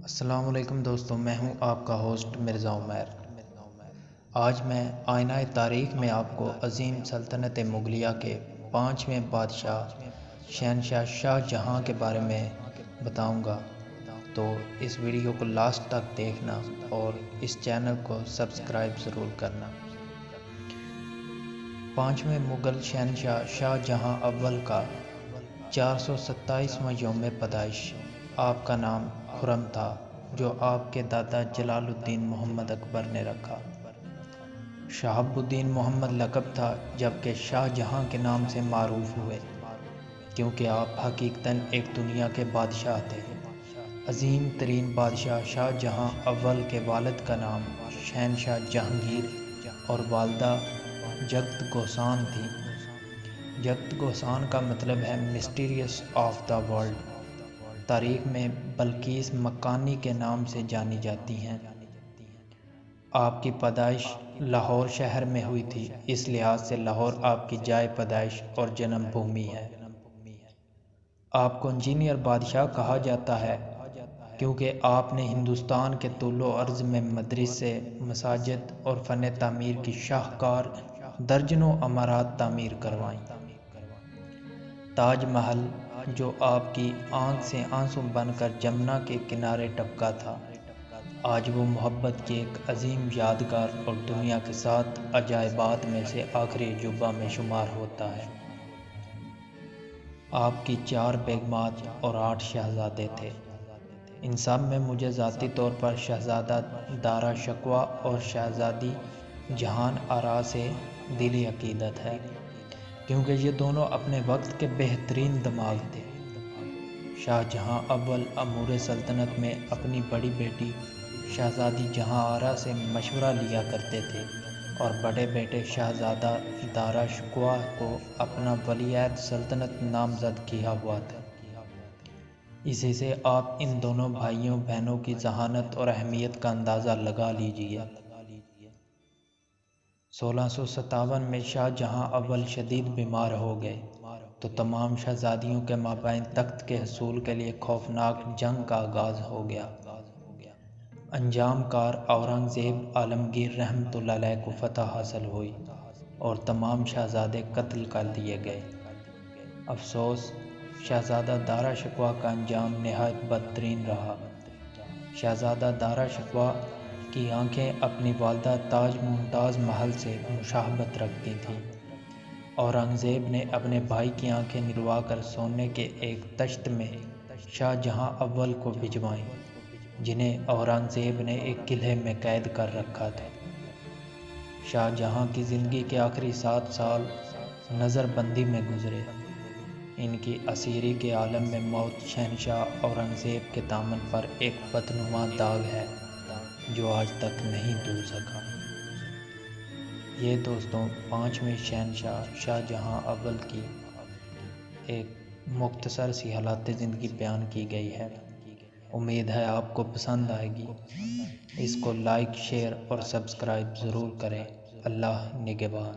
السلام علیکم دوستوں، میں ہوں آپ کا ہوسٹ مرزا عمیر۔ آج میں آئینہ تاریخ میں آپ کو عظیم سلطنت مغلیہ کے 5ویں بادشاہ شہنشاہ شاہ جہاں کے بارے میں بتاؤں گا، تو اس ویڈیو کو لاسٹ تک دیکھنا اور اس چینل کو سبسکرائب ضرور کرنا۔ 5ویں مغل شہنشاہ شاہ جہاں اول کا 427واں یوم پیدائش۔ آپ کا نام خرم تھا، جو آپ کے دادا جلال الدین محمد اکبر نے رکھا۔ شہاب الدین محمد لقب تھا، جبکہ شاہ جہاں کے نام سے معروف ہوئے، کیونکہ آپ حقیقتاً ایک دنیا کے بادشاہ تھے۔ عظیم ترین بادشاہ شاہ جہاں اول کے والد کا نام شہنشاہ جہانگیر اور والدہ جگت گوسان تھی۔ جگت گوسان کا مطلب ہے مسٹریس آف دا ورلڈ۔ تاریخ میں بلقیس مکانی کے نام سے جانی جاتی ہیں۔ آپ کی پیدائش لاہور شہر میں ہوئی تھی، اس لحاظ سے لاہور آپ کی جائے پیدائش اور جنم بھومی ہے۔ آپ کو انجینئر بادشاہ کہا جاتا ہے، کیونکہ آپ نے ہندوستان کے طول و عرض میں مدرسے، مساجد اور فن تعمیر کی شاہکار درجنوں عمارات تعمیر کروائیں۔ تاج محل، جو آپ کی آنکھ سے آنسو بن کر جمنا کے کنارے ٹپکا تھا، آج وہ محبت کی ایک عظیم یادگار اور دنیا کے 7 عجائبات میں سے آخری عجوبہ میں شمار ہوتا ہے۔ آپ کی 4 بیگمات اور 8 شہزادے تھے۔ ان سب میں مجھے ذاتی طور پر شہزادہ دارا شکوہ اور شہزادی جہان آرا سے دلی عقیدت ہے، کیونکہ یہ دونوں اپنے وقت کے بہترین دماغ تھے۔ شاہ جہاں اول امور سلطنت میں اپنی بڑی بیٹی شہزادی جہاں آرا سے مشورہ لیا کرتے تھے، اور بڑے بیٹے شہزادہ دارا شکوہ کو اپنا ولی عہد سلطنت نامزد کیا ہوا تھا۔ اسی سے آپ ان دونوں بھائیوں بہنوں کی ذہانت اور اہمیت کا اندازہ لگا لیجیے۔ 1657 میں شاہ جہاں اول شدید بیمار ہو گئے، تو تمام شہزادیوں کے مابین تخت کے حصول کے لیے خوفناک جنگ کا آغاز ہو گیا۔ انجام کار اورنگزیب عالمگیر رحمۃ اللہ علیہ کو فتح حاصل ہوئی اور تمام شہزادے قتل کر دیے گئے۔ افسوس، شہزادہ دارا شکوہ کا انجام نہایت بدترین رہا۔ شہزادہ دارا شکوہ کی آنکھیں اپنی والدہ تاج ممتاز محل سے مشابہت رکھتی تھیں۔ اورنگزیب نے اپنے بھائی کی آنکھیں نروا کر سونے کے ایک تشت میں شاہ جہاں اول کو بھجوائیں، جنہیں اورنگزیب نے ایک قلعے میں قید کر رکھا تھا۔ شاہ جہاں کی زندگی کے آخری 7 سال نظر بندی میں گزرے۔ ان کی اسیری کے عالم میں موت شہنشاہ اورنگزیب کے دامن پر ایک بدنما داغ ہے، جو آج تک نہیں دھل سکا۔ یہ دوستوں، 5ویں شہنشاہ شاہ جہاں اول کی ایک مختصر سی حالات زندگی بیان کی گئی ہے۔ امید ہے آپ کو پسند آئے گی۔ اس کو لائک، شیئر اور سبسکرائب ضرور کریں۔ اللہ نگہبان۔